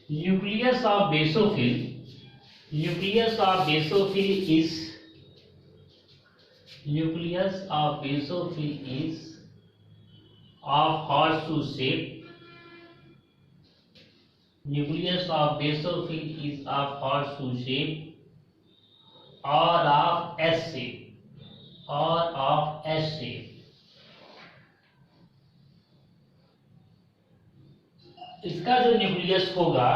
Nucleus of basophil. Nucleus of basophil is of horseshoe shape. Nucleus of basophil is of horseshoe shape or of S shape. इसका जो nucleus होगा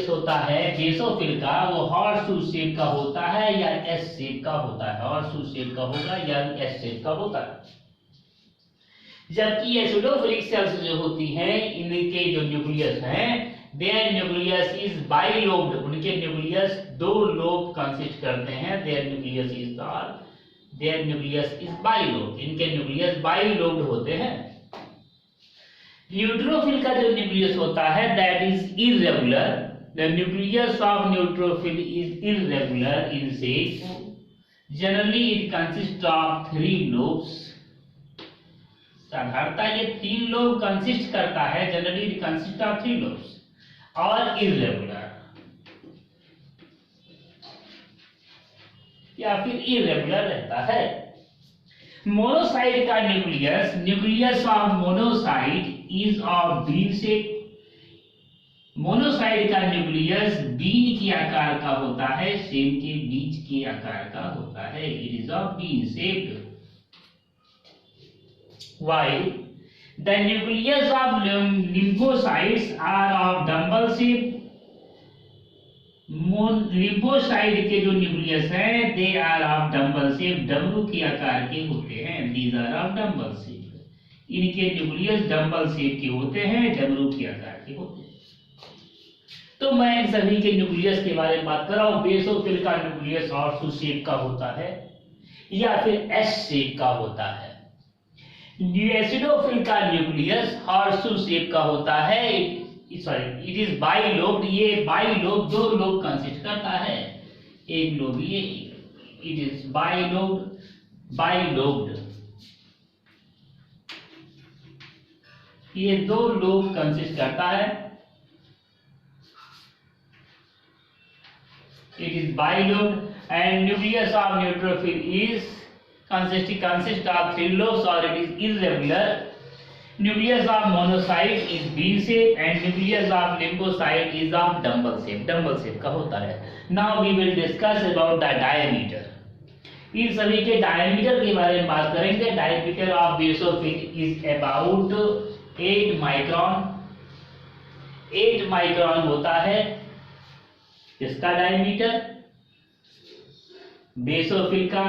होता है basophil का, वो horseshoe shape का होता है या एस शेप का होता है। हॉर्सशू शेप का होगा या एस शेप का होता है। जबकि एसिडोफिलिक सेल्स जो होती हैं, इनके जो न्यूक्लियस हैं, देयर न्यूक्लियस इज बाइलोब्ड। उनके न्यूक्लियस दो लोब कंसिस्ट करते हैं। There nucleus is bilobed. इनके न्यूक्लियस बाइलोब्ड होते हैं। न्यूट्रोफिल का जो न्यूक्लियस होता है that is irregular. The nucleus of neutrophil is irregular in shape. Generally it consist of 3 lobes. साधारणतः ये 3 लोब कंसिस्ट करता है। Generally it consist of 3 lobes और इर्रेगुलर या फिर इर्रेगुलर रहता है। मोनोसाइट का nucleus of monocyte is of bean shape. Monocyte का न्यूक्लियस बीन के आकार का होता है, सेम के बीज के आकार का होता है। It is of bean shape. While the nucleus of lymphocytes are of dumbbell shape. Lymphocyte के जो न्यूक्लियस है they are of dumbbell shape. डमरू के आकार के होते हैं। These are of dumbbell shape. इनके न्यूक्लियस डम्बल शेप के होते हैं, डमरू के आकार के होते हैं। तो मैं इन सभी के न्यूक्लियस के बारे में बात कर रहा हूं। बेसोफिल का न्यूक्लियस हॉर्सशू शेप का होता है या फिर एस शेप का होता है। एसिडोफिल का न्यूक्लियस हॉर्सशू शेप का होता है। It is bilobed. ये बाइलोब 2 लोब कंसिस्ट करता है। एक लोब ये, इट इज बाइलोब्ड। ये 2 लोब कंसिस्ट करता है। It is bilobed and nucleus of neutrophil is consist of 3 lobes or it is irregular. Nucleus of monocyte is bean shape and nucleus of lymphocyte is of dumbbell shape. Dumbbell shape का होता है। Now we will discuss about the diameter. इन सभी के diameter के बारे में बात करेंगे। Diameter of basophil is about 8 micron. 8 micron होता है इसका डायमीटर बेसोफिल का।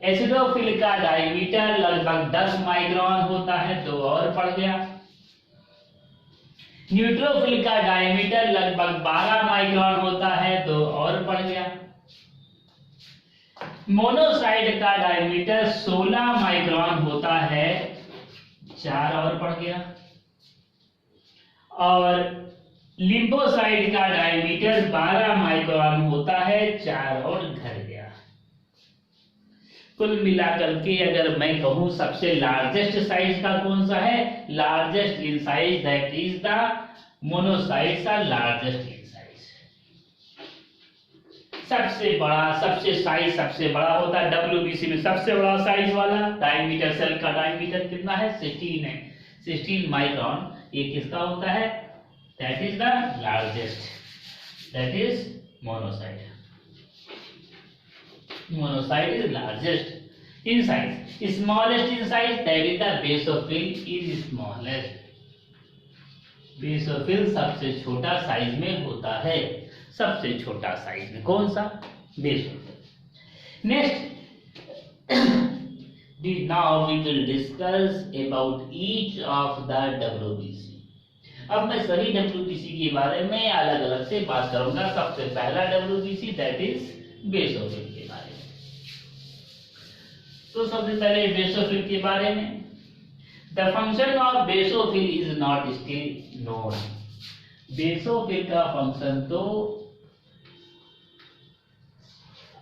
एसिडोफिल का डायमीटर लगभग 10 माइक्रोन होता है, 2 और बढ़ गया। न्यूट्रोफिल का डायमीटर लगभग 12 माइक्रोन होता है, 2 और बढ़ गया। मोनोसाइट का डायमीटर 16 माइक्रोन होता है, 4 और बढ़ गया। और लिम्फोसाइट का डायमीटर 12 माइक्रोन होता है, 4 और घट गया। कुल मिलाकर के अगर मैं कहूं सबसे लार्जेस्ट साइज का कौन सा है, largest in size that is the monocytes are largest in size. सबसे बड़ा होता है डब्ल्यूबीसी में सबसे बड़ा साइज वाला। डायमीटर सेल का डायमीटर कितना है, 16 है, 16 माइक्रोन। ये किसका होता है, that is the largest, that is monocyte. Monocyte is largest in size. Smallest in size, that is the basophil is smallest. Basophil सबसे छोटा साइज में होता है। सबसे छोटा साइज में कौन सा, basophil. Next, now we will discuss about each of the WBC. अब मैं सभी WBC के बारे में अलग अलग से बात करूंगा। सबसे पहला WBC दैट इज बेसोफिल के बारे में। तो सबसे पहले बेसोफिल के बारे में, the function of basophil is not still known. Basophil का फंक्शन तो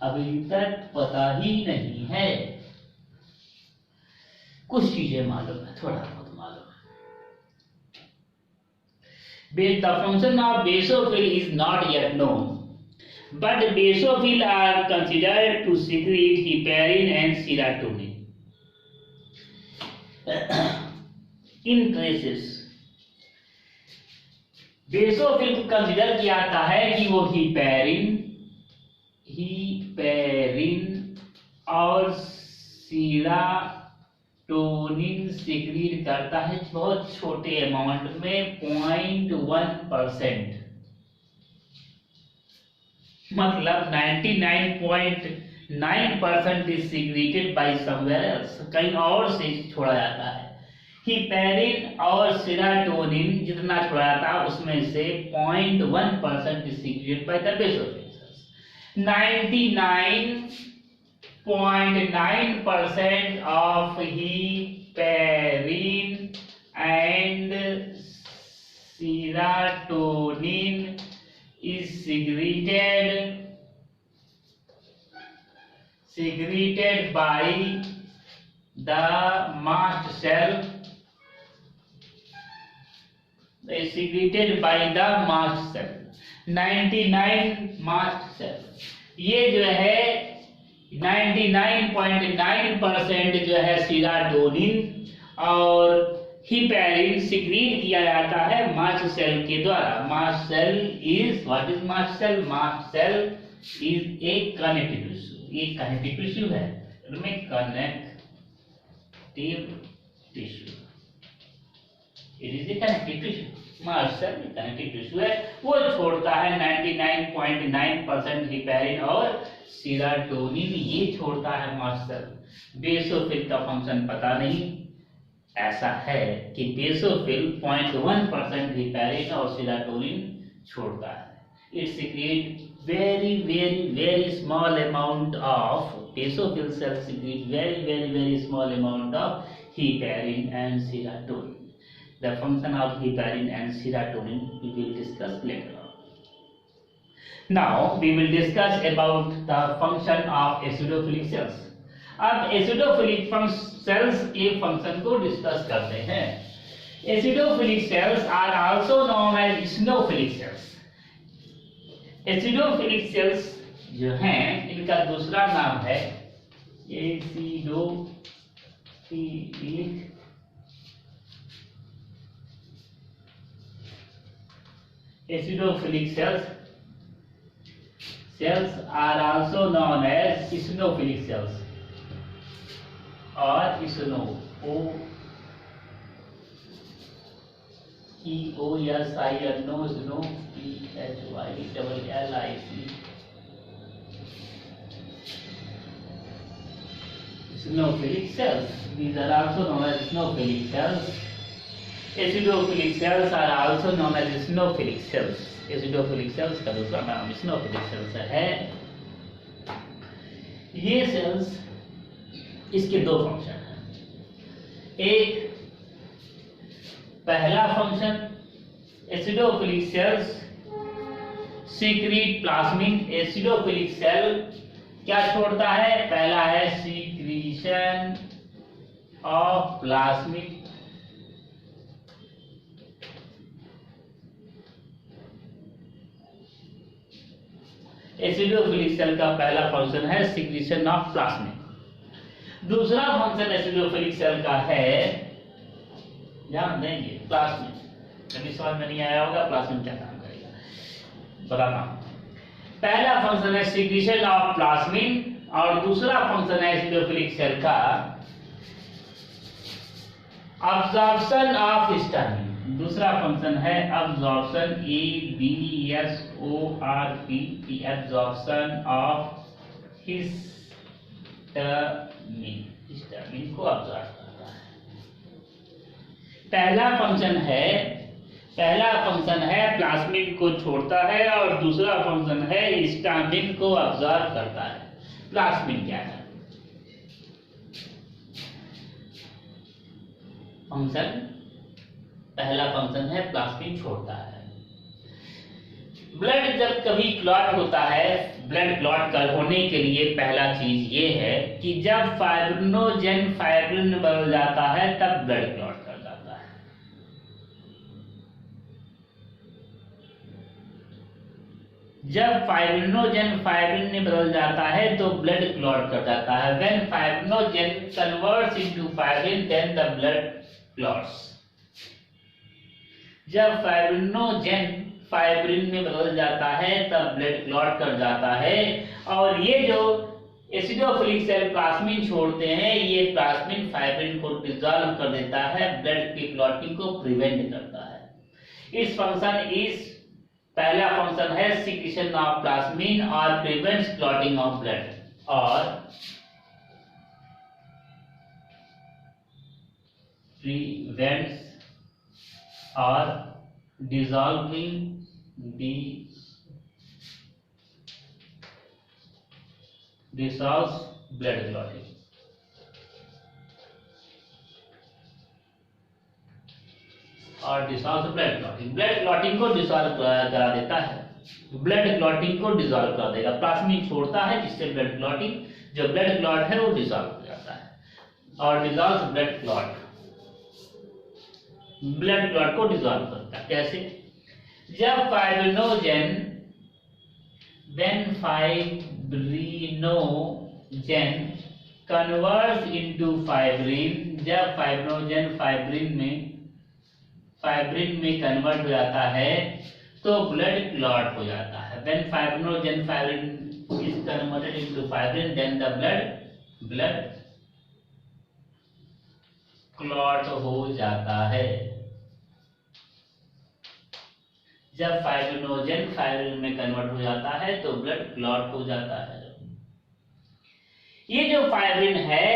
अभी तक पता ही नहीं है। कुछ चीजें मालूम है, थोड़ा बहुत मालूम है। The function of basophil is not yet known, but basophil are considered to secrete heparin and serotonin. In traces, basophil को कंसिडर किया जाता है कि वो हिपेरिन और सीराटोनिन सिक्रीट करता है बहुत छोटे अमाउंट में 0.1%, मतलब 99.9% is secreted by somewhere else, कहीं और से छोड़ा जाता है। हिपेरिन और सेरोटोनिन जितना छोड़ा जाता है उसमें से 0.1% is secreted by the basophils. 99.9% of heparin and serotonin is secreted by the mast cell, is secreted by the mast cell, 99 mast cell। ये जो है 99.9% जो है सीरोटोनिन और हिपेरिन सिक्रीट किया जाता है मास्ट सेल के द्वारा। Mast cell is, what is mast cell? Mast cell is a connective tissue, ये कनेक्टिव टिश्यू है, इनमें connective tissue, it is a connective tissue. Mast cell connective tissue है, वो छोड़ता है 99.9% हिपेरिन और सेरोटोनिन, ये छोड़ता है मास्ट सेल। बेसोफिल का फंक्शन पता नहीं, ऐसा है कि बेसोफिल 0.1% हिपेरिन और सेरोटोनिन छोड़ता है। It secrete very small amount of basophil cells secrete very small amount of heparin and serotonin. The function of heparin and serotonin we will discuss later on. Now we will discuss about the function of acidophilic cells. अब acidophilic cells के function को discuss करते हैं। Acidophilic cells are also known as eosinophilic cells. Acidophilic cells जो हैं इनका दूसरा नाम है acidophilic cells are also known as eosinophilic cells or eosinophilic cells. These are also known as eosinophilic cells. Acidophilic cells are also known as eosinophilic cells. Acidophilic cells का दूसरा नाम eosinophilic cells है। ये सेल्स, इसके दो function हैं। एक पहला function, acidophilic cells secrete plasmin. Acidophilic cell क्या छोड़ता है? पहला है secretion of plasmin, acidophilic cell का पहला फंक्शन है सिक्रीशन ऑफ प्लाज्मिन। दूसरा फंक्शन एसिडोफिलिक सेल का है, ध्यान देंगे, प्लाज्मिन। कभी समझ में नहीं आया होगा प्लाज्मिन क्या काम करेगा, बताता हूं। पहला फंक्शन है सिक्रीशन ऑफ प्लाज्मिन और दूसरा फंक्शन है एसिडोफिलिक सेल का अब्जॉर्प्शन ऑफ हिस्टामिन। दूसरा फंक्शन है absorption, ABSORP, absorption of histamine, histamine को अब्जॉर्ब करता है। पहला फंक्शन है प्लाज्मिन को छोड़ता है और दूसरा फंक्शन है हिस्टामिन को अब्जॉर्ब करता है। प्लाज्मिन क्या है? फंक्शन, पहला फंक्शन है प्लाज्मिन छोड़ता है। ब्लड जब कभी क्लॉट होता है, ब्लड क्लॉट कर होने के लिए पहला चीज ये है कि जब फाइब्रिनोजेन फाइब्रिन में बदल जाता है तब ब्लड क्लॉट कर जाता है। जब फाइब्रिनोजेन फाइब्रिन में बदल जाता है तो ब्लड क्लॉट कर जाता है। When fibrinogen converts into fibrin then the blood clots. जब फाइब्रिनोजेन फाइब्रिन में बदल जाता है तब ब्लड क्लॉट कर जाता है। और ये जो एसिडोफिलिक सेल प्लाज्मिन छोड़ते हैं, ये प्लाज्मिन फाइब्रिन को डिसॉल्व कर देता है, ब्लड की क्लॉटिंग को प्रिवेंट करता है। इस फंक्शन इस पहला फंक्शन है सिक्रीशन ऑफ प्लाज्मिन और प्रिवेंट्स क्लॉटिंग ऑफ ब्लड और प्रिवेंट्स और dissolving the dissolves blood clotting। और dissolve blood clotting, blood clotting को डिसॉल्व करा देता है, ब्लड क्लॉटिंग को डिसॉल्व कर देगा। प्लाज्मिन छोड़ता है जिससे ब्लड क्लॉटिंग, जो ब्लड क्लॉट है वो डिसॉल्व हो जाता है और dissolve blood clot, blood clot को डिसॉल्व करता है। कैसे? जब फाइब्रिनोजेन कन्वर्ट्स इनटू फाइब्रिन, जब फाइब्रिनोजेन फाइब्रिन में कन्वर्ट हो जाता है तो ब्लड क्लॉट हो जाता है। When fibrinogen fibrin is converted into fibrin then the blood clot हो जाता है। जब फाइब्रिनोजेन फाइब्रिन में कन्वर्ट हो जाता है तो ब्लड क्लॉट हो जाता है। ये जो फाइब्रिन है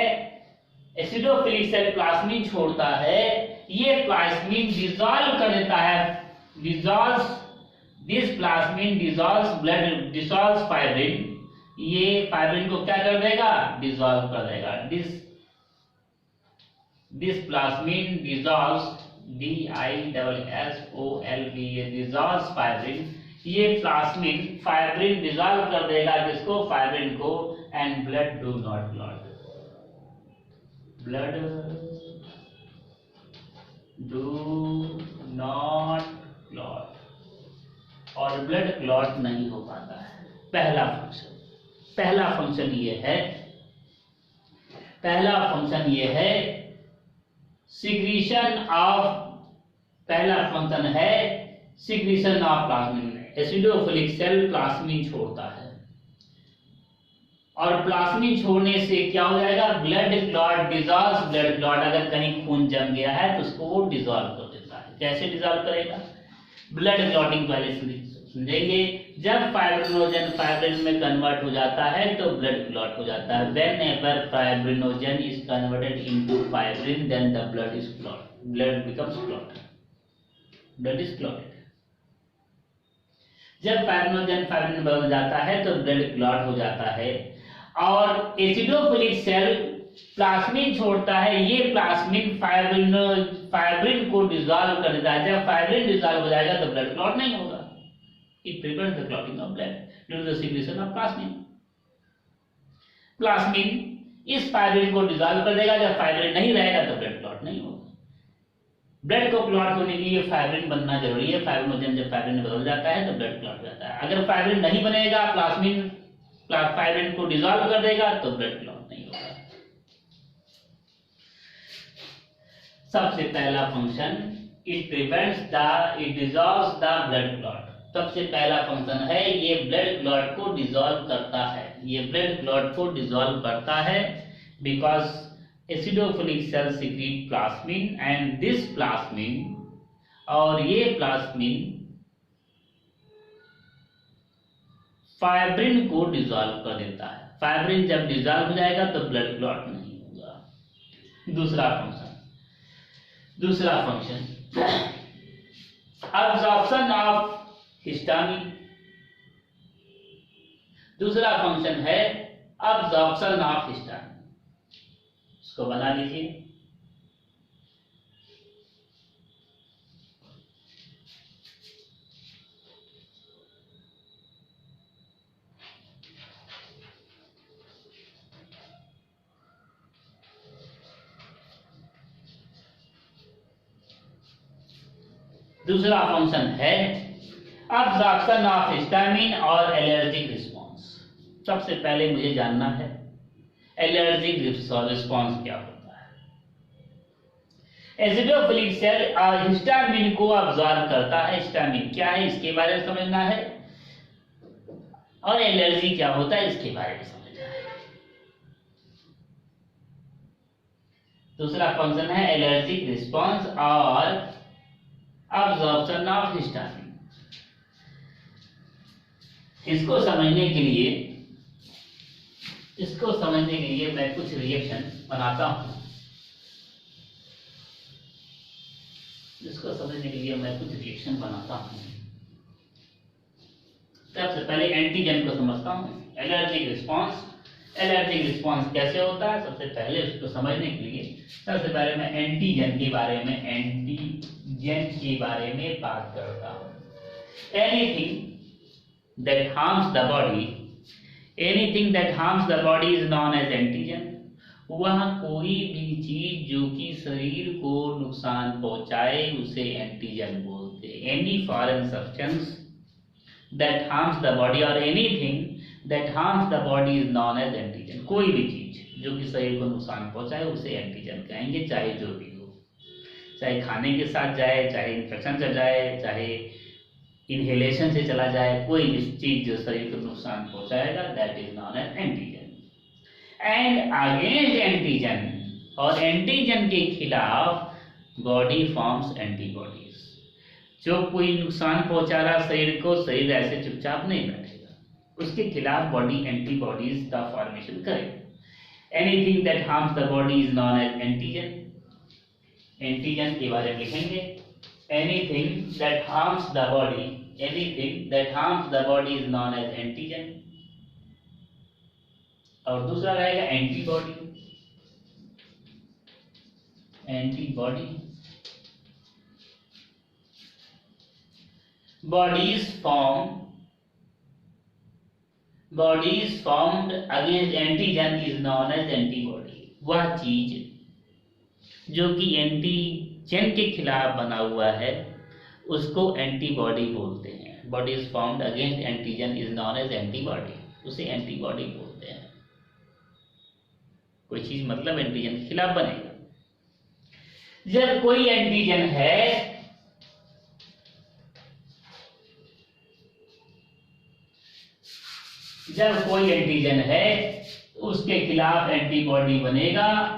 एसिडोफिलिक सेल प्लाज्मिन छोड़ता है, ये प्लाज्मिन डिसॉल्व कर देता है, दिस प्लाज्मिन डिसॉल्व्स फाइब्रिन। ये फाइब्रिन को क्या कर देगा? डिसॉल्व कर देगा। This plasmin dissolves DISSOLV, dissolves fibrin. ये प्लाज्मिन फाइब्रिन डिसॉल्व कर देगा, जिसको फाइब्रिन को, and blood do not clot, blood do not clot, और ब्लड क्लॉट नहीं हो पाता है। पहला फंक्शन ये है सिक्रीशन ऑफ, पहला फंक्शन है secretion of plasmin. Acidophilic cell plasmin छोड़ता है और प्लाज्मिन छोड़ने से क्या हो जाएगा? Blood clot, dissolves blood clot. अगर कहीं खून जम गया है तो उसको वो डिसॉल्व कर देता है। कैसे डिसॉल्व करेगा? ब्लड क्लॉटिंग पहले समझेंगे। जब फाइब्रिनोजेन फाइब्रिन में कन्वर्ट हो जाता है तो ब्लड क्लॉट हो जाता है। Whenever fibrinogen is converted into fibrin, then the blood is clot. Blood becomes clot. Blood is clotted. जब फाइब्रिनोजेन फाइब्रिन में बदल जाता है तो ब्लड क्लॉट हो जाता है। और एसिडोफिलिक सेल प्लाज्मिन छोड़ता है, ये प्लाज्मिन फाइब्रिन को डिसॉल्व कर देता है। जब फाइब्रिन डिसॉल्व हो जाएगा तो ब्लड क्लॉट नहीं होगा। It prevents the clotting of blood due to the secretion of plasmin. Plasmin इस फाइब्रिन को डिसॉल्व कर देगा। जब फाइब्रिन नहीं रहेगा तो ब्लड क्लॉट नहीं होगा। ब्लड को क्लॉट होने के लिए फाइब्रिन बनना जरूरी है। फाइब्रिनोजेन जब फाइब्रिन में बदल जाता है तो ब्लड क्लॉट हो जाता है। अगर फाइब्रिन नहीं बनेगा, प्लाज्मिन फाइब्रिन को डिसॉल्व कर देगा तो ब्लड क्लॉट नहीं होगा। सबसे पहला function, it dissolves the blood clot. सबसे पहला फंक्शन है ये ब्लड क्लॉट को डिसॉल्व करता है। ये ब्लड क्लॉट को डिसॉल्व करता है because acidophilic cell secrete plasmin and this plasmin, और ये प्लाज्मिन फाइब्रिन को डिसॉल्व कर देता है। फाइब्रिन जब डिसॉल्व हो जाएगा तो ब्लड क्लॉट नहीं होगा। दूसरा फंक्शन अब्जॉर्प्शन ऑफ हिस्टामिन। दूसरा फंक्शन है अब्जॉर्प्शन ऑफ हिस्टामिन। इसको बना लीजिए। दूसरा फंक्शन है अब्जॉर्प्शन ऑफ हिस्टामिन और एलर्जिक रिस्पॉन्स। सबसे पहले मुझे जानना है एलर्जिक रिस्पॉन्स क्या होता है। एसिडोफिलिक सेल हिस्टामिन को अब्जॉर्ब करता है। हिस्टामिन क्या है इसके बारे में समझना है, और एलर्जी क्या होता है इसके बारे में समझना है। दूसरा फंक्शन है एलर्जिक रिस्पॉन्स और अब्जॉर्प्शन ऑफ हिस्टामिन। इसको समझने के लिए मैं कुछ रिएक्शन बनाता हूं। सबसे पहले एंटीजन को समझता हूं। एलर्जिक रिस्पॉन्स कैसे होता है, सबसे पहले उसको समझने के लिए सबसे पहले मैं एंटीजन के बारे में बात करता हूं। Anything that harms the body is known as antigen. वह कोई भी चीज जो कि शरीर को नुकसान पहुंचाए उसे एंटीजन बोलते हैं। Any foreign substance that harms the body or anything that harms the body is known as antigen। कोई भी चीज जो कि शरीर को नुकसान पहुंचाए उसे एंटीजन कहेंगे, चाहे जो भी हो, चाहे खाने के साथ जाए, चाहे इन्फेक्शन से जाए, चाहे इनहेलेशन से चला जाए, कोई भी चीज जो शरीर को नुकसान पहुंचाएगा that is known as antigen. And against antigen, और एंटीजन के खिलाफ बॉडी फॉर्म्स एंटीबॉडीज। जो कोई नुकसान पहुंचा रहा शरीर को, शरीर ऐसे चुपचाप नहीं बैठेगा, उसके खिलाफ बॉडी एंटीबॉडीज का फॉर्मेशन करेगा। Anything that harms the body is known as antigen. Antigen के बारे में लिखेंगे anything that harms the body is known as antigen. और दूसरा रहेगा antibody. Bodies formed against antigen is known as antibody। वह चीज जो कि एंटीजन के खिलाफ बना हुआ है उसको एंटीबॉडी बोलते हैं। Bodies formed against antigen is known as antibody, उसे एंटीबॉडी बोलते हैं। कोई चीज मतलब एंटीजन के खिलाफ बनेगा। जब कोई एंटीजन है उसके खिलाफ एंटीबॉडी बनेगा।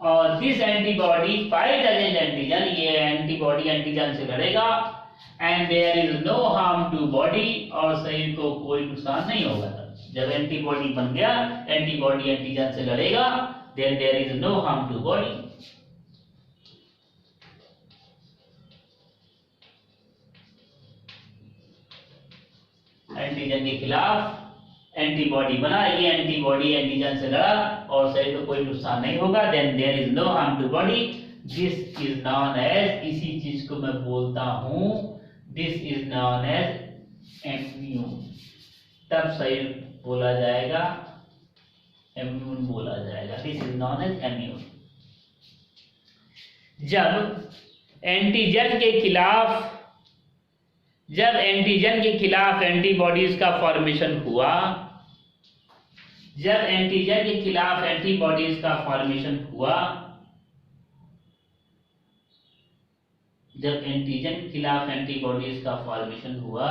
और this antibody fight against antigen. ये एंटीबॉडी एंटीजन से लड़ेगा। And there is no harm to body, और शरीर को कोई नुकसान नहीं होगा। जब एंटीबॉडी बन गया, एंटीबॉडी एंटीजन से लड़ेगा, then there is no harm to body. Antigen के खिलाफ एंटीबॉडी बना, ये एंटीबॉडी एंटीजन से लड़ा और शरीर को कोई नुकसान नहीं होगा, then there is no harm to body. This is known as, इसी चीज को मैं बोलता हूं, this is known as immune. तब शरीर बोला जाएगा, इम्यून बोला जाएगा। This is known as immune. जब एंटीजन के खिलाफ एंटीबॉडीज का फॉर्मेशन हुआ, जब एंटीजन के खिलाफ एंटीबॉडीज का फॉर्मेशन हुआ, जब एंटीजन के खिलाफ एंटीबॉडीज का फॉर्मेशन हुआ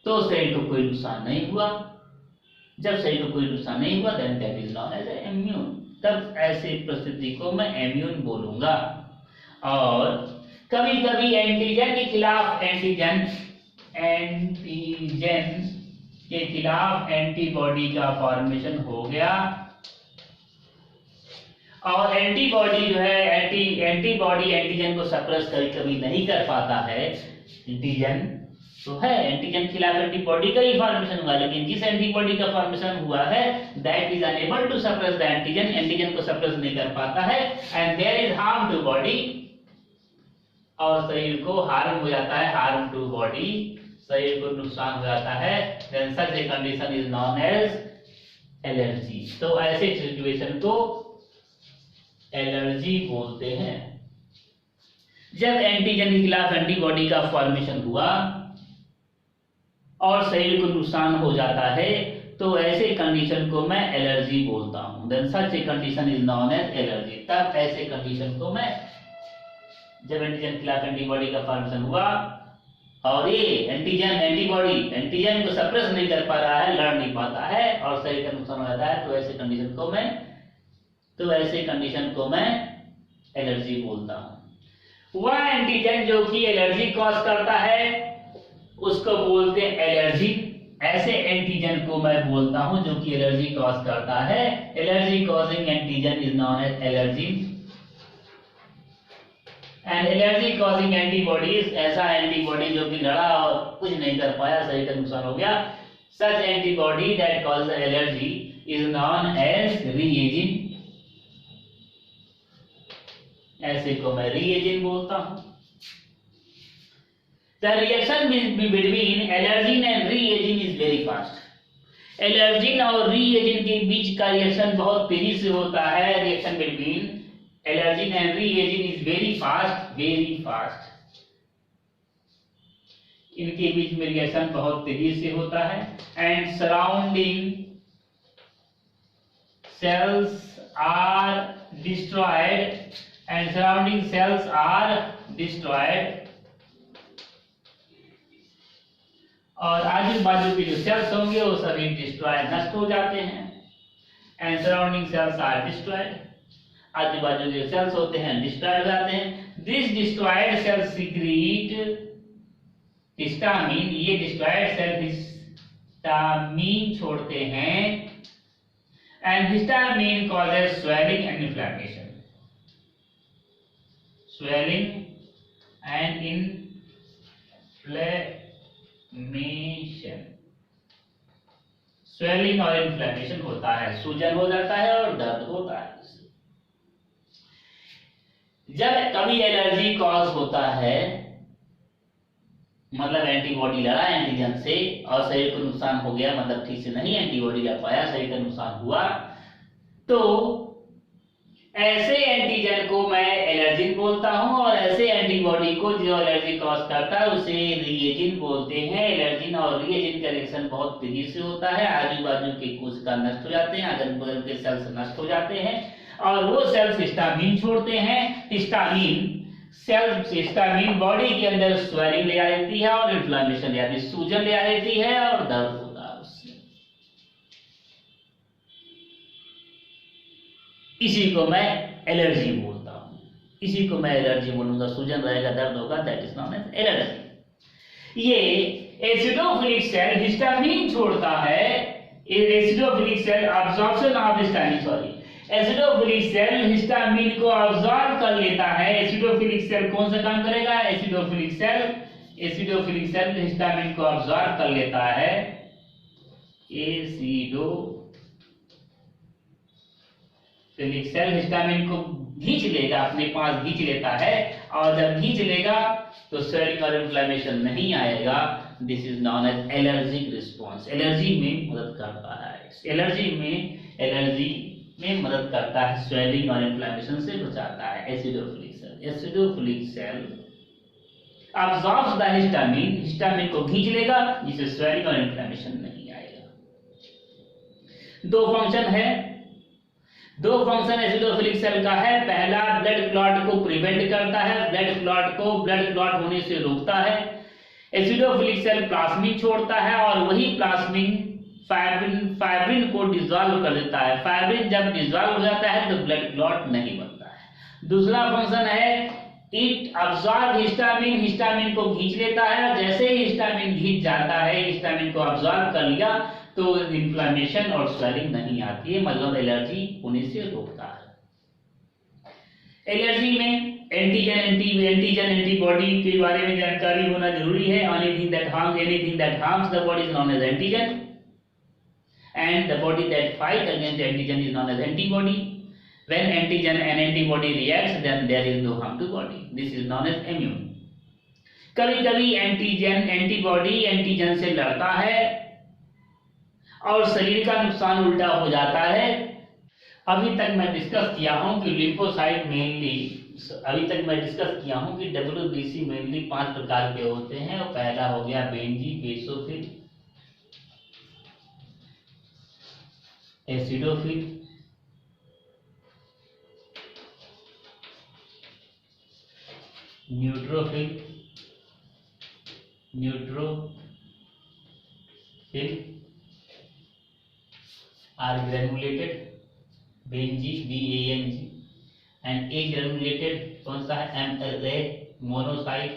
तो शरीर को कोई नुकसान नहीं हुआ। जब शरीर को कोई नुकसान नहीं हुआ then that is known as immune. तब ऐसी परिस्थिति को मैं इम्यून बोलूंगा। और कभी कभी एंटीजन के खिलाफ एंटीबॉडी का फॉर्मेशन हो गया, और एंटीबॉडी जो है एंटीबॉडी एंटीजन को सप्रेस कभी नहीं कर पाता है। एंटीजन तो है, एंटीजन के खिलाफ एंटीबॉडी का ही फॉर्मेशन हुआ, लेकिन जिस एंटीबॉडी का फॉर्मेशन हुआ है that is unable to suppress the antigen, antigen को सप्रेस नहीं कर पाता है। And there is harm to body, और शरीर को हार्म हो जाता है, हार्म टू बॉडी, शरीर को नुकसान हो जाता है। Then such a condition is known as allergy. तो ऐसे सिचुएशन को एलर्जी बोलते हैं। जब एंटीजन के खिलाफ एंटीबॉडी का फॉर्मेशन हुआ और शरीर को नुकसान हो जाता है तो ऐसे कंडीशन को मैं एलर्जी बोलता हूं। Then such a condition is known as allergy. तब ऐसे कंडीशन को मैं, जब एंटीजन के खिलाफ एंटीबॉडी का फॉर्मेशन हुआ और ये एंटीजन को सप्रेस नहीं कर पा रहा है, लड़ नहीं पाता है और शरीर का नुकसान हो जाता है, तो ऐसे कंडीशन को मैं एलर्जी बोलता हूं। वह एंटीजन जो कि एलर्जी कॉज करता है उसको बोलते हैं एलर्जी। ऐसे एंटीजन को मैं बोलता हूं जो कि एलर्जी कॉज करता है। Allergy causing antigen is known as allergy. And allergy causing antibodies, ऐसा एंटीबॉडी जो कि लड़ा और कुछ नहीं कर पाया, शरीर का नुकसान हो गया, such antibody that cause allergy is known as reagin. ऐसे को मैं रीएजिन बोलता हूं। The reaction between allergen and reagin is very fast. Allergen और रीएजिन के बीच का रिएक्शन बहुत तेजी से होता है। Reaction between allergen and reagin is very fast. इनके बीच में रिएक्शन बहुत तेजी से होता है। And surrounding cells are destroyed और आजू बाजू के जो सेल्स होंगे वो सभी डिस्ट्रॉय, नष्ट हो जाते हैं। And surrounding cells are destroyed, आजू बाजू के सेल्स होते हैं डिस्ट्रॉय हो जाते हैं। This destroyed cell secrete histamine, ये डिस्ट्रॉयड सेल हिस्टामिन छोड़ते हैं। And histamine causes swelling and inflammation. Swelling और इन्फ्लेमेशन होता है, सूजन हो जाता है और दर्द होता है। जब कभी एलर्जी कॉज होता है, मतलब एंटीबॉडी लड़ा एंटीजन से और शरीर को नुकसान हो गया, मतलब ठीक से नहीं एंटीबॉडी लड़ पाया, शरीर का नुकसान हुआ, तो ऐसे एंटीजन को मैं एलर्जिन बोलता हूं और ऐसे एंटीबॉडी को जो एलर्जी कॉज करता है उसे रीएजिन बोलते हैं। एलर्जिन और रीएजिन का रिएक्शन बहुत तेजी से होता है। आजू बाजू के कोशिका नष्ट हो जाते हैं, अगल बगल के सेल्स नष्ट हो जाते हैं और वो सेल्स हिस्टामिन छोड़ते हैं। हिस्टामिन बॉडी के अंदर स्वेलिंग ले आ देती है और इन्फ्लेमेशन यानी सूजन ले आ देती है और दर्द होता है उससे। इसी को मैं एलर्जी बोलता हूं, इसी को मैं एलर्जी बोलूंगा। सूजन रहेगा, दर्द होगा, that is known as allergy. ये एसिडोफिलिक सेल हिस्टामिन छोड़ता है। Acidophilic cell absorption of histamine, acidophilic cell histamine को अब्सॉर्ब कर लेता है। एसिडोफिलिक सेल कौन सा काम करेगा? एसिडोफिलिक सेल हिस्टामिन को अब्सॉर्ब कर लेता है। एसिडोफिलिक सेल हिस्टामिन को खींच लेगा, अपने पास खींच लेता है और जब खींच लेगा तो स्वेलिंग और इन्फ्लेमेशन नहीं आएगा। This is known as allergic response. Allergy में मदद करता है, एलर्जी में मदद करता है, स्वेलिंग और इन्फ्लेमेशन से बचाता है। Acidophilic cell absorbs the histamine को खींच लेगा जिससे स्वेलिंग और इन्फ्लेमेशन नहीं आएगा। दो फंक्शन एसिडोफिलिक सेल का है। पहला, ब्लड क्लॉट को प्रिवेंट करता है, ब्लड क्लॉट होने से रोकता है। एसिडोफिलिक सेल प्लाज्मिन छोड़ता है और वही प्लाज्मिन फाइब्रिन को डिसॉल्व कर देता है। फाइब्रिन जब डिसॉल्व हो जाता है तो ब्लड क्लॉट नहीं बनता है। दूसरा फंक्शन है, इट अब्सॉर्ब हिस्टामिन को खींच लेता है। जैसे ही हिस्टामिन खींच जाता है, हिस्टामिन को अब्सॉर्ब कर लिया तो इन्फ्लेमेशन और स्वेलिंग नहीं आती है, मतलब एलर्जी होने से रोकता है। एलर्जी में एंटीजन एंटीबॉडी के बारे में जानकारी होना जरूरी है। Anything that harms the body is known as antigen and the body that fight against antigen is known as antibody. When antigen and antibody reacts, then there is no harm to body. This is known as immune. कभी-कभी antigen antibody antigen से लड़ता है और शरीर का नुकसान उल्टा हो जाता है। अभी तक मैं डिस्कस किया हूं कि लिम्फोसाइट मेनली WBC मेनली 5 प्रकार के होते हैं। और पहला हो गया बेंजी basophil, acidophil, neutrophil are granulated, बेंजी BANG, एंड ए ग्रेनुलेटेड कौन सा है MLA, monocyte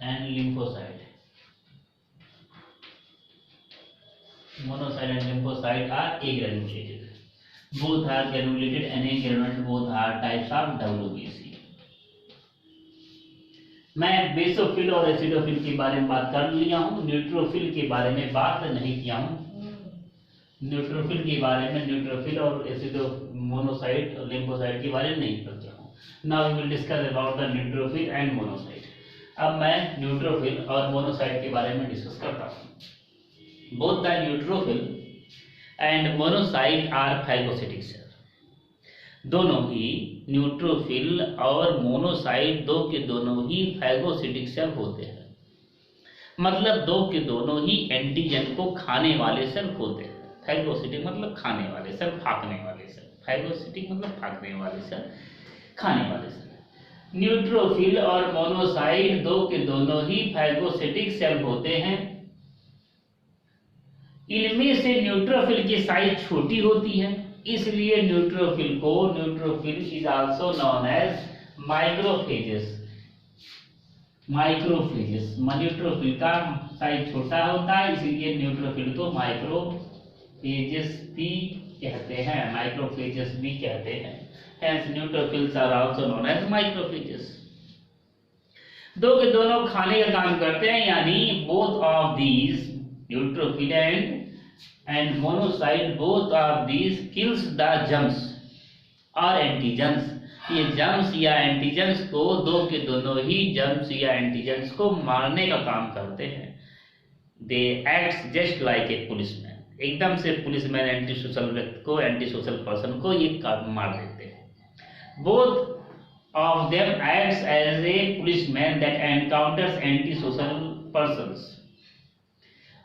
and lymphocyte. Monocyte and lymphocyte are agranulated. Both are granulated and agranulated. Both are types of WBC. मैं बेसोफिल और एसिडोफिल के बारे में बात कर लिया हूँ। न्यूट्रोफिल के बारे में बात नहीं किया हूँ। न्यूट्रोफिल के बारे में न्यूट्रोफिल और मोनोसाइट और लिम्फोसाइट के बारे में नहीं कर किया हूँ। Now we will discuss about the neutrophil and monocyte. अब मैं न्यूट्रोफिल और मोनोसाइट के बारे में डिस्कस करता हूँ। Both the neutrophil and monocyte are phagocytic cell. दोनों ही न्यूट्रोफिल और मोनोसाइट दो के दोनों ही फैगोसिटिक सेल होते हैं। मतलब दो के दोनों ही एंटीजन को खाने वाले सेल होते हैं। फैगोसिटिक मतलब खाने वाले सेल, फाकने वाले सेल। फैगोसिटिक मतलब फाकने वाले सेल, खाने वाले सेल। न्यूट्रोफिल और मोनोसाइट दो के दोनों ही फैगोसिटिक सेल होते हैं। इनमें से न्यूट्रोफिल की साइज छोटी होती है, इसलिए neutrophil is also known as microphages. Neutrophil का साइज छोटा होता है, इसलिए न्यूट्रोफिल को माइक्रोफेजेस भी कहते हैं। Hence neutrophils are also known as macrophages. दो के दोनों खाने का काम करते हैं, यानी both of these neutrophil and monocyte, both of these kills the germs or antigens. ये जर्म्स या एंटीजेंस को, दो के दोनों ही जर्म्स या एंटीजेंस को मारने का काम करते हैं। They act just like a policeman, एकदम से पुलिसमैन एंटी सोशल पर्सन को ये मार देते हैं। Both of them acts as a policeman that encounters anti social persons.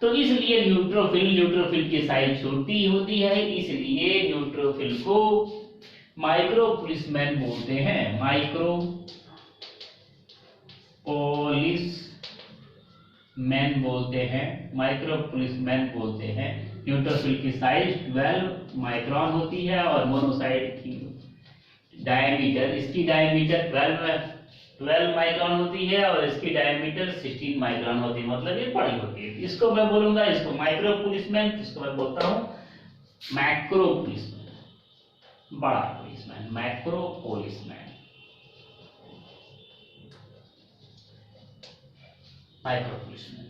तो इसलिए न्यूट्रोफिल की साइज छोटी होती है, इसलिए न्यूट्रोफिल को माइक्रो पुलिसमैन बोलते हैं। माइक्रो पुलिसमैन बोलते हैं। न्यूट्रोफिल की साइज 12 माइक्रोन होती है और मोनोसाइट की डायमीटर, इसकी डायमीटर 12 माइक्रोन होती है और इसकी डायमीटर 16 माइक्रोन होती है, मतलब ये बड़ी होती है। इसको मैं बोलूंगा, इसको माइक्रो पुलिसमैन, इसको मैं बोलता हूँ मैक्रो पुलिसमैन, बड़ा policeman, macro policeman, micro policeman.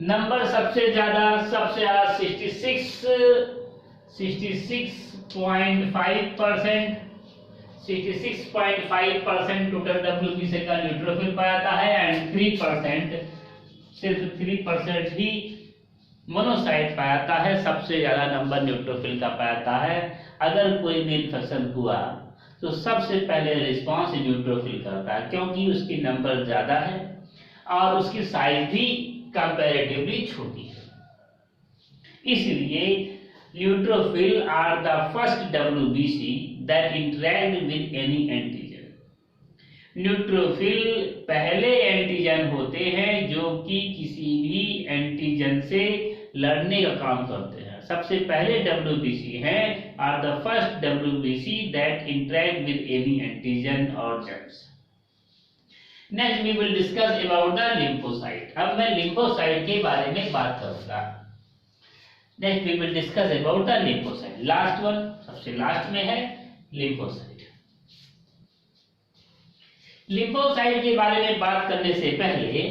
Number सबसे ज्यादा 66.5% टोटल WBC का न्यूट्रोफिल पाया जाता है एंड 3%, सिर्फ 3% ही मोनोसाइट पाया जाता है। सबसे ज्यादा नंबर न्यूट्रोफिल का पाया जाता है। अगर कोई भी इन्फेक्शन हुआ तो सबसे पहले रिस्पांस न्यूट्रोफिल करता है, क्योंकि उसकी नंबर ज्यादा है और उसकी साइज भी कंपैरेटिवली छोटी है। इसलिए neutrophil are the first WBC that interact with any antigen. Neutrophil पहले एंटीजन होते हैं जो कि किसी भी एंटीजन से लड़ने का काम करते हैं। सबसे पहले WBC हैं are the first WBC that interact with any antigen और germs. Next we will discuss about the lymphocyte. अब मैं लिम्फोसाइट के बारे में बात करूंगा। Next we will discuss about the lymphocyte. Last one, सबसे लास्ट में है लिम्फोसाइट। लिम्फोसाइट के बारे में बात करने से पहले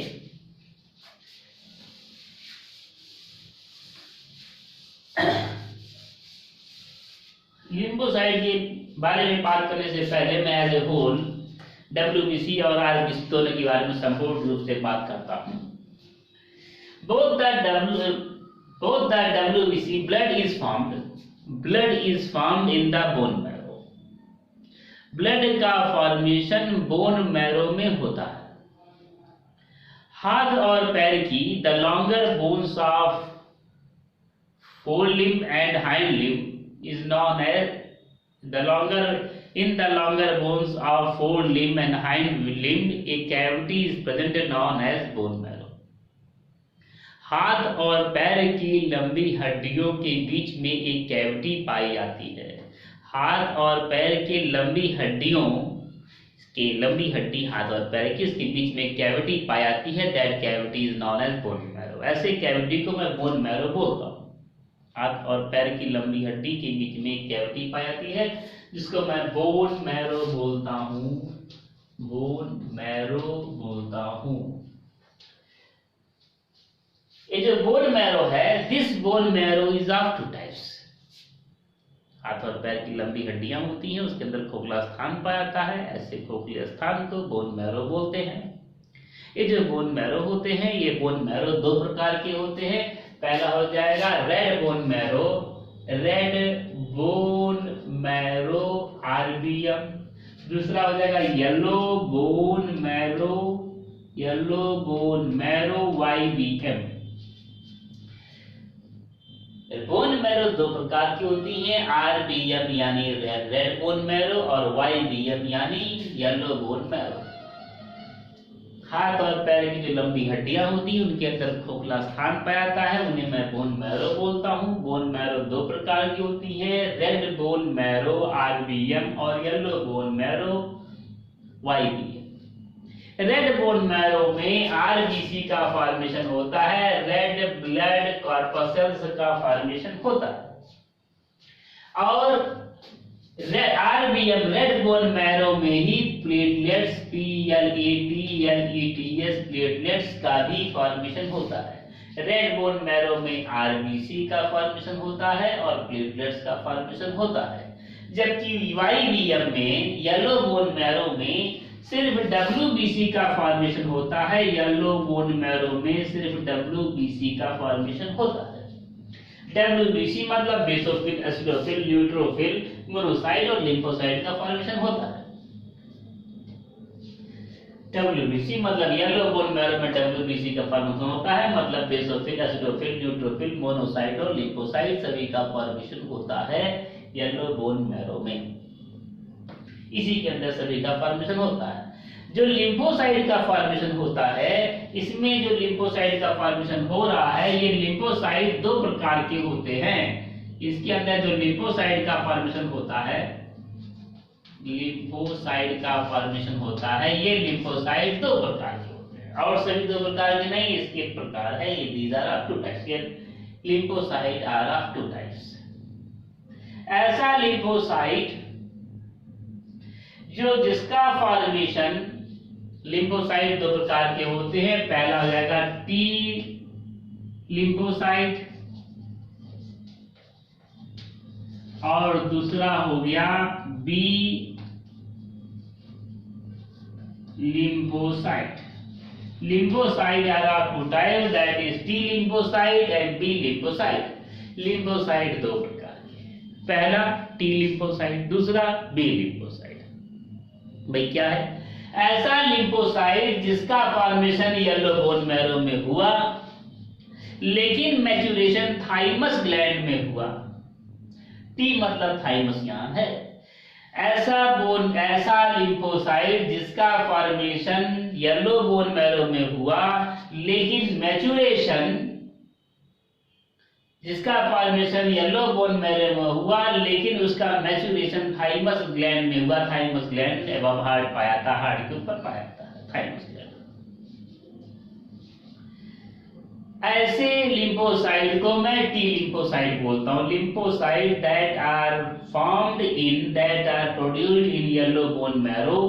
लिम्फोसाइट के बारे में बात करने से पहले मैं एज ए होल WBC और RBC दोनों के बारे में संपूर्ण रूप से बात करता हूँ। Both the WBC blood is formed in the bone marrow। Blood का फॉर्मेशन बोन मैरो में होता है। हाथ और पैर की the longer bones of fore limb and hind limb is known as the longer bones of forelimb and hind limb a cavity is present known as bone marrow। हाथ और पैर की लंबी हड्डियों के बीच में एक कैविटी पाई जाती है। हाथ और पैर की लंबी हड्डी हाथ और पैर की इसके बीच में कैविटी पाई जाती है। That cavity is known as bone marrow. ऐसे कैविटी को मैं बोन मैरो बोलता हूँ। हाथ और पैर की लंबी हड्डी के बीच में एक कैविटी पाई जाती है जिसको मैं बोन मैरो बोलता हूँ। बोन मैरो बोलता हूँ। ये जो बोन मैरो है, this bone marrow is of two types. हाथ और पैर की लंबी हड्डियां होती हैं, उसके अंदर खोखला स्थान पाया जाता है। ऐसे खोखले स्थान को बोन मैरो बोलते हैं। ये जो बोन मैरो होते हैं, ये बोन मैरो दो प्रकार के होते हैं। पहला हो जाएगा रेड बोन मैरो RBM। दूसरा हो जाएगा yellow bone marrow YBM। Bone marrow दो प्रकार की होती हैं, RBM यानी रेड बोन मैरो और YBM यानी येलो बोन मैरो। हाथ और पैर की जो लंबी हड्डियां होती हैं उनके अंदर खोखला स्थान पाया जाता है, उन्हें मैं बोन मैरो बोलता हूँ। बोन मैरो दो प्रकार की होती है, रेड बोन मैरो RBM और yellow bone marrow YBM। Red bone marrow में RBC का फॉर्मेशन होता है, रेड ब्लड कॉर्पसेल्स का फॉर्मेशन होता है। और RBM रेड बोन मैरो में ही प्लेटलेट्स PLETS प्लेटलेट्स का भी फॉर्मेशन होता है। रेड बोन मैरो में RBC का फॉर्मेशन होता है और प्लेटलेट्स का फॉर्मेशन होता है। जबकि YBM में येलो बोन मैरो में सिर्फ WBC का फॉर्मेशन होता है। येलो बोन मैरो में सिर्फ WBC का फॉर्मेशन होता है। WBC मतलब बेसोफिल, एसिडोफिल, न्यूट्रोफिल, मोनोसाइट और लिम्फोसाइट का फॉर्मेशन होता है। WBC मतलब येलो बोन मैरो में WBC का फॉर्मेशन होता है, मतलब बेसोफिल, एसिडोफिल, न्यूट्रोफिल, मोनोसाइट और लिम्फोसाइट सभी का फॉर्मेशन होता है येलो बोन मैरो में। इसी के अंदर सभी का फॉर्मेशन होता है। जो लिम्फोसाइट का फॉर्मेशन होता है, इसमें जो लिम्फोसाइट का फॉर्मेशन हो रहा है, ये लिम्फोसाइट दो प्रकार के होते हैं। इसके अंदर जो लिम्फोसाइट का फॉर्मेशन होता है, ये लिम्फोसाइट दो प्रकार के होते हैं और सभी दो प्रकार के नहीं, इसके एक प्रकार है। ये these are of two types. Lymphocyte are of two types. ऐसा लिम्फोसाइट जिसका फॉर्मेशन लिम्फोसाइट दो प्रकार के होते हैं। पहला हो जाएगा T लिम्फोसाइट और दूसरा हो गया B lymphocyte. Lymphocyte are of two types, that is T lymphocyte and B lymphocyte. Lymphocyte दो प्रकार के, पहला T लिम्फोसाइट, दूसरा B लिम्फोसाइट। भाई क्या है? ऐसा लिम्फोसाइट जिसका फॉर्मेशन येलो बोन मैरो में हुआ लेकिन मैच्योरेशन थाइमस ग्लैंड में हुआ। टी मतलब थाइमस यहां है। ऐसा लिम्फोसाइट जिसका फॉर्मेशन येलो बोन मैरो में हुआ लेकिन मैच्योरेशन उसका मैच्योरेशन थाइमस ग्लैंड में हुआ। थाइमस ग्लैंड एवं हार्ट पाया था, हार्ट के ऊपर पाया था थाइमस ग्लैंड। ऐसे लिम्फोसाइट को मैं टी लिम्फोसाइट बोलता हूं। Lymphocyte that are produced in yellow bone marrow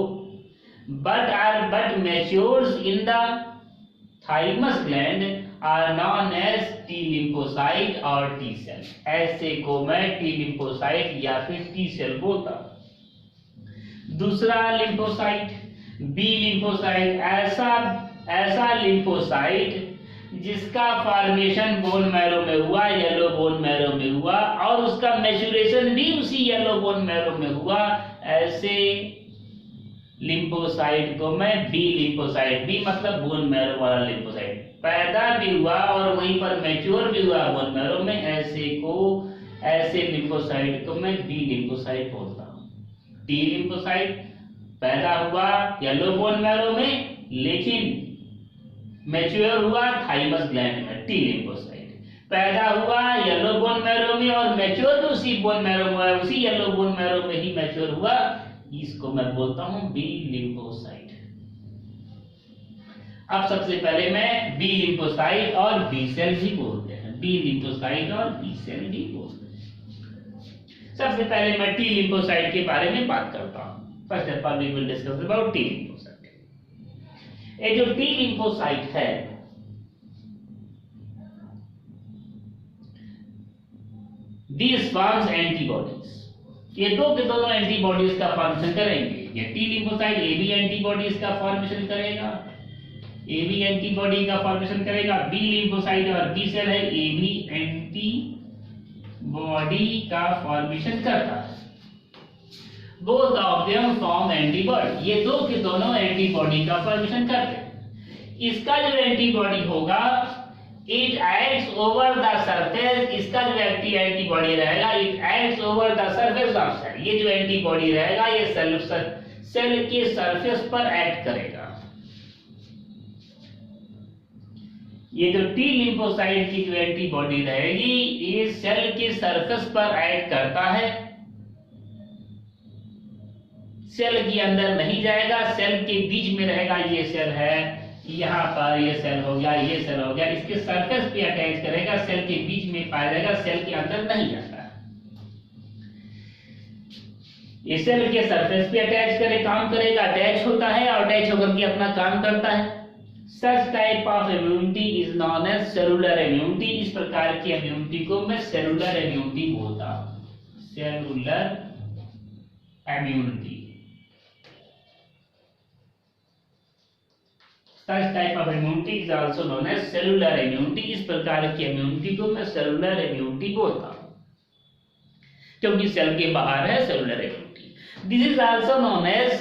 but matures in the thymus gland are known as T lymphocyte और T cell। ऐसे को मैं T lymphocyte या फिर T cell बोलता हूं। दूसरा लिम्फोसाइट बी लिम्फोसाइट ऐसा लिम्फोसाइट जिसका फॉर्मेशन बोन मैरो में हुआ, येलो बोन मैरो में हुआ, और उसका मैच्योरेशन भी उसी येलो बोन मैरो में हुआ, ऐसे लिम्फोसाइट को मैं बी लिम्फोसाइट, बी मतलब बोन मैरो वाला लिम्फोसाइट, पैदा भी हुआ और वहीं पर मैच्योर भी हुआ बोन मैरो में, ऐसे लिम्फोसाइट को मैं बी लिम्फोसाइट बोलता हूँ। टी लिम्फोसाइट पैदा हुआ येलो बोन मैरो में, लेकिन मैच्योर हुआ थाइमस ग्लैंड में, टी लिम्फोसाइट। पैदा हुआ येलो बोन मैरो में और मैच्योर भी उसी बोन मैरो में हुआ, उसी येलो बोन मैरो में ही मैच्योर हुआ, इसको मैं बोलता हूं बी लिम्फोसाइट। अब सबसे पहले मैं बी लिम्फोसाइट और बी सेल भी बोलते हैं, बी लिम्फोसाइट और बी सेल भी बोलते हैं। सबसे पहले मैं टी लिम्फोसाइट के बारे में बात करता हूं। First of all we will discuss about T lymphocyte. ये जो टी लिम्फोसाइट है, दिस फॉर्म्स एंटीबॉडीज, ये दो के दोनों एंटीबॉडीज का फॉर्मेशन करेंगे। ये T lymphocyte A B antibodies का फॉर्मेशन करेगा, ए बी एंटीबॉडी का फॉर्मेशन करेगा। बी लिम्फोसाइट और बी सेल है, ए बी एंटीबॉडी का फॉर्मेशन करता है। Both of them form antibody, ये दो के दोनों एंटीबॉडी का फॉर्मेशन करते हैं। इसका जो एंटीबॉडी होगा, it acts over the surface, इसका जो एंटीबॉडी रहेगा, it acts over the surface of cell, ये जो एंटीबॉडी रहेगा ये सेल के सरफेस पर एक्ट करेगा। ये जो टी लिम्फोसाइट की जो एंटीबॉडी रहेगी, ये सेल के सरफेस पर एक्ट करता है, सेल के अंदर नहीं जाएगा, सेल के बीच में रहेगा। ये सेल है, यहाँ पर ये सेल हो गया, ये सेल हो गया, इसके सरफेस पे अटैच करेगा, सेल के बीच में पाया जाएगा, सेल के अंदर नहीं जाता। ये सेल के सरफेस पे अटैच करे काम करेगा, अटैच होता है और अटैच होकर के अपना काम करता है। Such type of immunity is known as cellular immunity, इस प्रकार की इम्यूनिटी को मैं सेलुलर इम्यूनिटी बोलता हूं, cellular immunity. Such type of immunity is also known as cellular immunity, इस प्रकार की इम्यूनिटी को मैं सेलुलर इम्यूनिटी बोलता हूं, क्योंकि सेल के बाहर है cellular immunity. This is also known as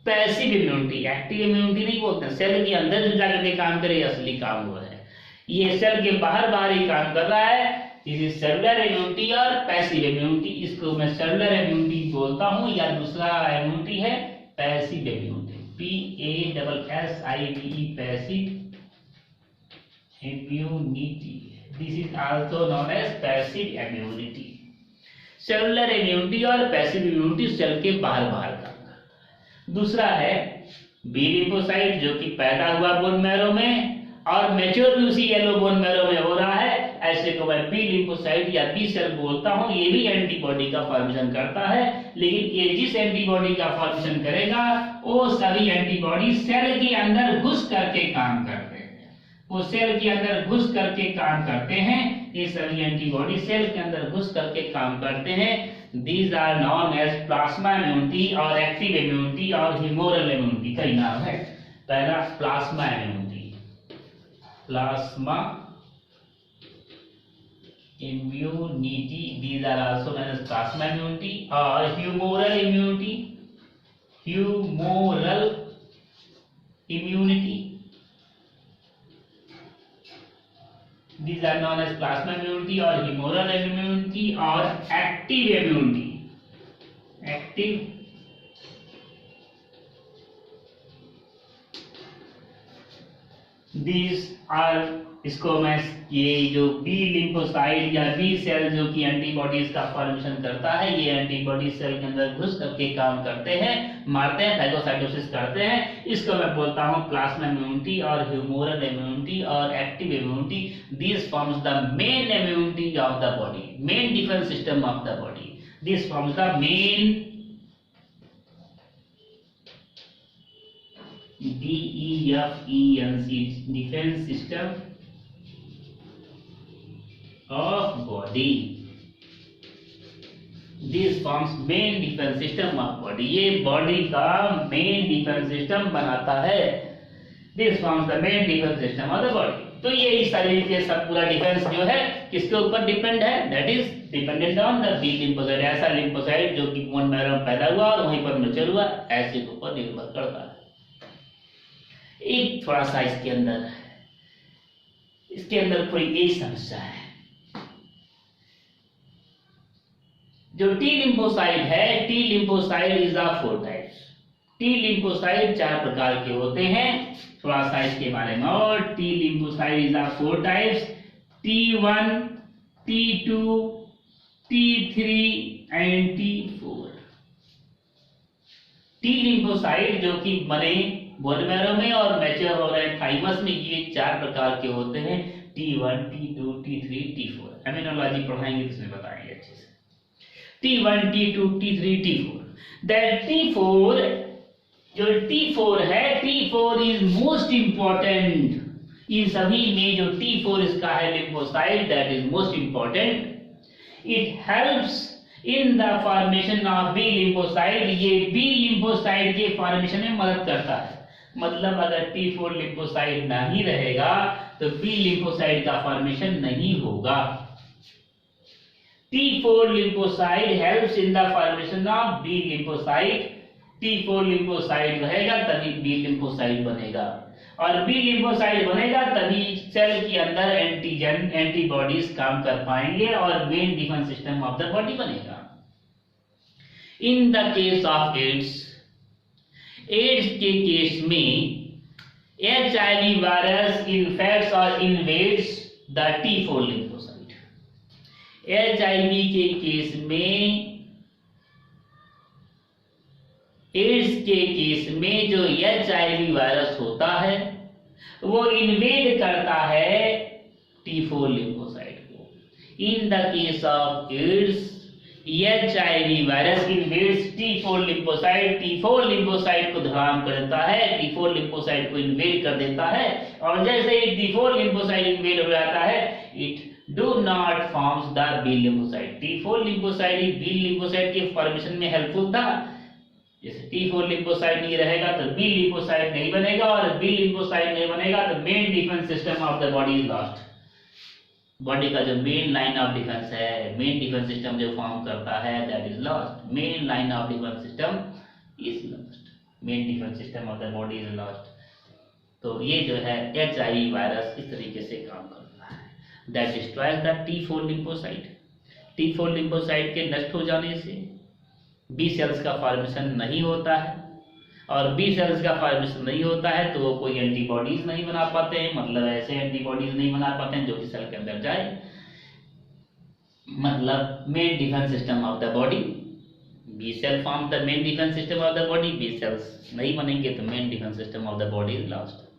passive immunity, active immunity नहीं बोलते, सेल के अंदर जो जाकर के काम करे असली काम वो है, ये सेल के बाहर ही काम कर रहा है। दिस इज सेलुलर इम्यूनिटी और पैसिव इम्यूनिटी, इसको मैं सेलुलर इम्यूनिटी बोलता हूं, या दूसरा इम्यूनिटी है passive immunity, PASSIVE, passive immunity. This is also known as passive immunity. Cellular immunity और पैसिव इम्यूनिटी सेल के बाहर का। दूसरा है बी लिम्फोसाइट, जो कि पैदा हुआ बोन मैरो में और मैच्योर भी उसी येलो बोन मैरो में हो रहा है, ऐसे को मैं बी लिम्फोसाइट या बी सेल बोलता हूं। ये भी एंटीबॉडी का फॉर्मेशन करता है, लेकिन ये जिस एंटीबॉडी का फॉर्मेशन करेगा वो सभी एंटीबॉडी सेल के अंदर घुस करके काम करते हैं, वो सेल के अंदर घुस करके काम करते हैं, ये सभी एंटीबॉडी सेल के अंदर घुस करके काम करते हैं। These are known as plasma immunity और एक्टिव इम्यूनिटी और ह्यूमोरल इम्यूनिटी, कई नाम है। पहला plasma immunity, plasma immunity, these are also known as plasma immunity or humoral immunity, humoral immunity, these are known as plasma immunity or humoral immunity or active immunity, active these are, इसको मैं ये जो B lymphocyte या B cell जो कि antibodies का formation करता है, ये एंटीबॉडी सेल के अंदर घुस करके काम करते हैं, मारते हैं, फैगोसाइटोसिस करते हैं, इसको मैं बोलता हूँ प्लाज्मा इम्यूनिटी और ह्यूमोरल इम्यूनिटी और active immunity. This forms the main immunity of the body, main defence system of the body, this forms the main DEFENC, defense system of body, this forms main defence system of body, ये body का main defence system बनाता है। This forms the main defence system of the body. तो ये इस शरीर के सब पूरा डिफेंस जो है किसके ऊपर डिपेंड है, that is dependent on the B lymphocyte. ऐसा लिम्फोसाइट जो कि बोन मैरो में पैदा हुआ और वहीं पर मैच्योर हुआ, ऐसे के ऊपर निर्भर करता है। एक थोड़ा सा इसके अंदर कोई एक समस्या है। जो टी लिम्फोसाइट है, T lymphocyte is of 4 types. T lymphocyte 4 प्रकार के होते हैं। थोड़ा सा इसके बारे में और, T lymphocyte is of 4 types, T1, T2, T3 and T4। T lymphocyte जो कि बने बोन मैरो में और मैच्योर हो रहे थाइमस में, ये 4 प्रकार के होते हैं, T1, T2, T3, T4। एमिनोलॉजी पढ़ाएंगे तो इसमें बताएंगे अच्छे से। T1, T2, T3, T4। That T4, जो T4 है, T4 इज मोस्ट इंपॉर्टेंट। इन सभी में जो T4 इसका है lymphocyte, that is most important. It helps in the formation of B lymphocyte, ये बी लिम्फोसाइट के फॉर्मेशन में मदद करता है। मतलब अगर T4 लिम्फोसाइट नहीं रहेगा तो बी लिम्फोसाइट का फॉर्मेशन नहीं होगा। T4 lymphocyte helps in the formation of B lymphocyte। T4 lymphocyte रहेगा तभी B lymphocyte बनेगा, और B lymphocyte बनेगा तभी सेल के अंदर एंटीजन एंटीबॉडीज काम कर पाएंगे और main defence system of the body बनेगा। In the case of AIDS, AIDS के केस में HIV वायरस इन्फेक्ट्स और invades the T4 lymphocyte। HIV के केस में, एड्स के केस में जो HIV वायरस होता है वो इन्वेड करता है T4 लिम्फोसाइट को। In the case of AIDS, HIV virus invades T4 lymphocyte, T4 lymphocyte को धड़ाम कर देता है, T4 लिम्फोसाइट को इन्वेड कर देता है, और जैसे ही T4 लिम्फोसाइट इन्वेड हो जाता है, it do not forms the B lymphocyte। T4 lymphocyte B lymphocyte के फॉर्मेशन में हेल्पफुल था। जैसे T4 lymphocyte नहीं रहेगा तो B lymphocyte नहीं बनेगा, और B lymphocyte नहीं बनेगा तो main defence system of the body is lost. Body का जो मेन लाइन ऑफ डिफेंस है, मेन डिफेंस सिस्टम जो फॉर्म करता है, that is lost. Main line of defence system is lost, main defence system of the body is lost. तो ये जो है HIV वायरस इस तरीके से काम करता है। That destroys the T4 lymphocyte। T4 lymphocyte के नष्ट हो जाने से B सेल्स का फॉर्मेशन नहीं होता है, और B सेल्स का फॉर्मेशन नहीं होता है तो वो कोई एंटीबॉडीज नहीं बना पाते हैं। मतलब ऐसे एंटीबॉडीज नहीं बना पाते हैं जो कि सेल के अंदर जाए। मतलब main defence system of the body, B cell form the main defence system of the body, B cells नहीं बनेंगे तो main defence system of the body is lost.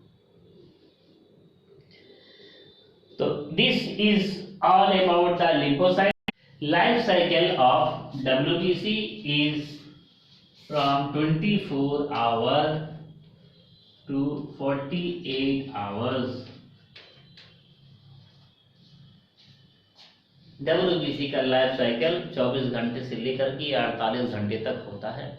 So this is all about the lymphocyte। Life cycle of WBC is from 24 hours to 48 hours। WBC का life cycle 24 घंटे से लेकर के 48 घंटे तक होता है।